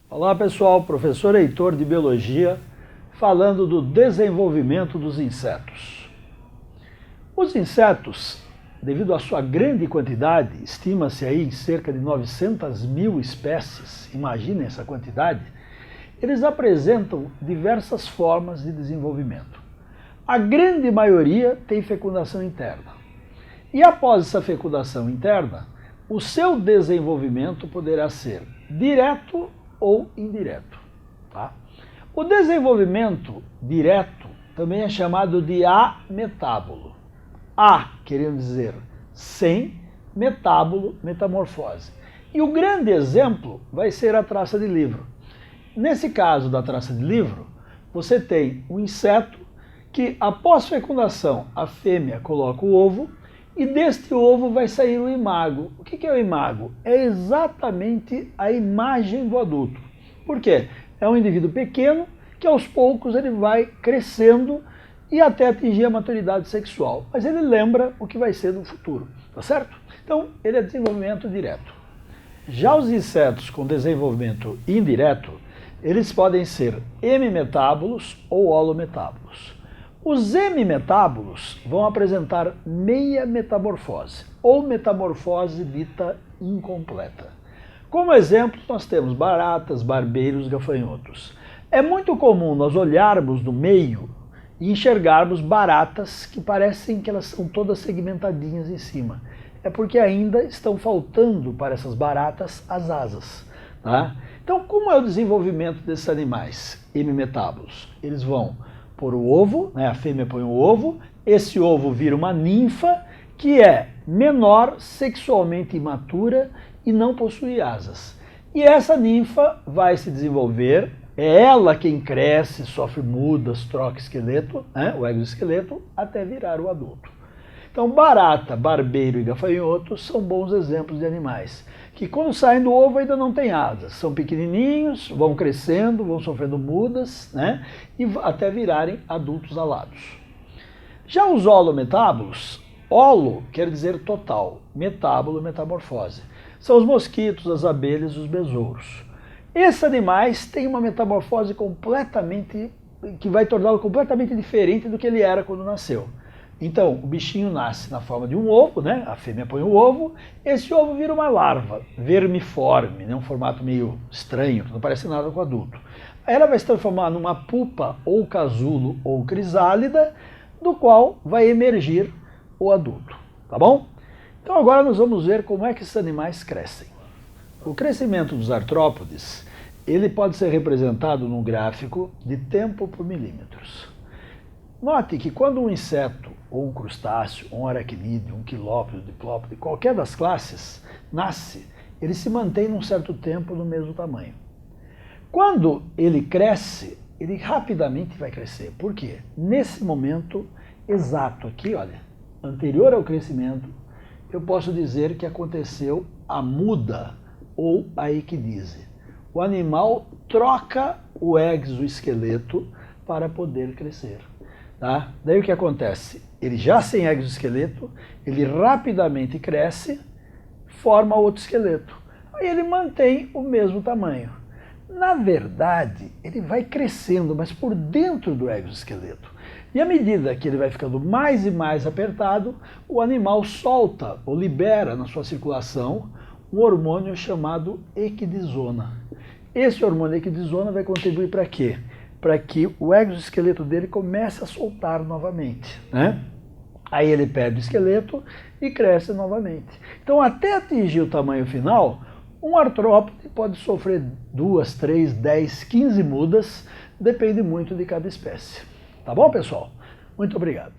Olá pessoal, professor Heitor de Biologia, falando do desenvolvimento dos insetos. Os insetos, devido à sua grande quantidade, estima-se aí em cerca de 900 mil espécies, imaginem essa quantidade, eles apresentam diversas formas de desenvolvimento. A grande maioria tem fecundação interna. E após essa fecundação interna, o seu desenvolvimento poderá ser direto ou indireto. Tá? O desenvolvimento direto também é chamado de ametábulo. A, querendo dizer sem, metábulo, metamorfose. E o grande exemplo vai ser a traça de livro. Nesse caso da traça de livro, você tem um inseto que, após fecundação, a fêmea coloca o ovo e deste ovo vai sair o imago. O que é o imago? É exatamente a imagem do adulto. Por quê? É um indivíduo pequeno que aos poucos ele vai crescendo e até atingir a maturidade sexual. Mas ele lembra o que vai ser no futuro, tá certo? Então, ele é desenvolvimento direto. Já os insetos com desenvolvimento indireto, eles podem ser hemimetábulos ou holometábulos. Os hemimetábulos vão apresentar meia metamorfose, ou metamorfose dita incompleta. Como exemplo, nós temos baratas, barbeiros, gafanhotos. É muito comum nós olharmos no meio e enxergarmos baratas que parecem que elas são todas segmentadinhas em cima. É porque ainda estão faltando para essas baratas as asas. Tá? Então, como é o desenvolvimento desses animais hemimetábulos? Eles vão pôr o ovo, né? A fêmea põe o ovo, esse ovo vira uma ninfa que é menor, sexualmente imatura e não possui asas. E essa ninfa vai se desenvolver, é ela quem cresce, sofre mudas, troca esqueleto, né? O exoesqueleto, até virar o adulto. Então, barata, barbeiro e gafanhoto são bons exemplos de animais que, quando saem do ovo, ainda não têm asas. São pequenininhos, vão crescendo, vão sofrendo mudas, né? E até virarem adultos alados. Já os holometábulos, holo quer dizer total, metábulo, metamorfose. São os mosquitos, as abelhas e os besouros. Esses animais têm uma metamorfose que vai torná-lo completamente diferente do que ele era quando nasceu. Então, o bichinho nasce na forma de um ovo, né? A fêmea põe o ovo, esse ovo vira uma larva vermiforme, né? Um formato meio estranho, que não parece nada com o adulto. Aí ela vai se transformar numa pupa, ou casulo, ou crisálida, do qual vai emergir o adulto, tá bom? Então agora nós vamos ver como é que esses animais crescem. O crescimento dos artrópodes, ele pode ser representado num gráfico de tempo por milímetros. Note que quando um inseto, ou um crustáceo, ou um aracnídeo, um quilópode, diplópode, qualquer das classes, nasce, ele se mantém num certo tempo no mesmo tamanho. Quando ele cresce, ele rapidamente vai crescer. Por quê? Nesse momento exato aqui, olha, anterior ao crescimento, eu posso dizer que aconteceu a muda ou a equidise. O animal troca o exoesqueleto para poder crescer. Tá? Daí o que acontece? Ele já sem exoesqueleto, ele rapidamente cresce, forma outro esqueleto. Aí ele mantém o mesmo tamanho. Na verdade, ele vai crescendo, mas por dentro do exoesqueleto. E à medida que ele vai ficando mais e mais apertado, o animal solta ou libera na sua circulação um hormônio chamado equidisona. Esse hormônio equidisona vai contribuir para quê? Para que o exoesqueleto dele comece a soltar novamente, né? Aí ele perde o esqueleto e cresce novamente. Então, até atingir o tamanho final, um artrópode pode sofrer 2, 3, 10, 15 mudas, depende muito de cada espécie. Tá bom, pessoal? Muito obrigado.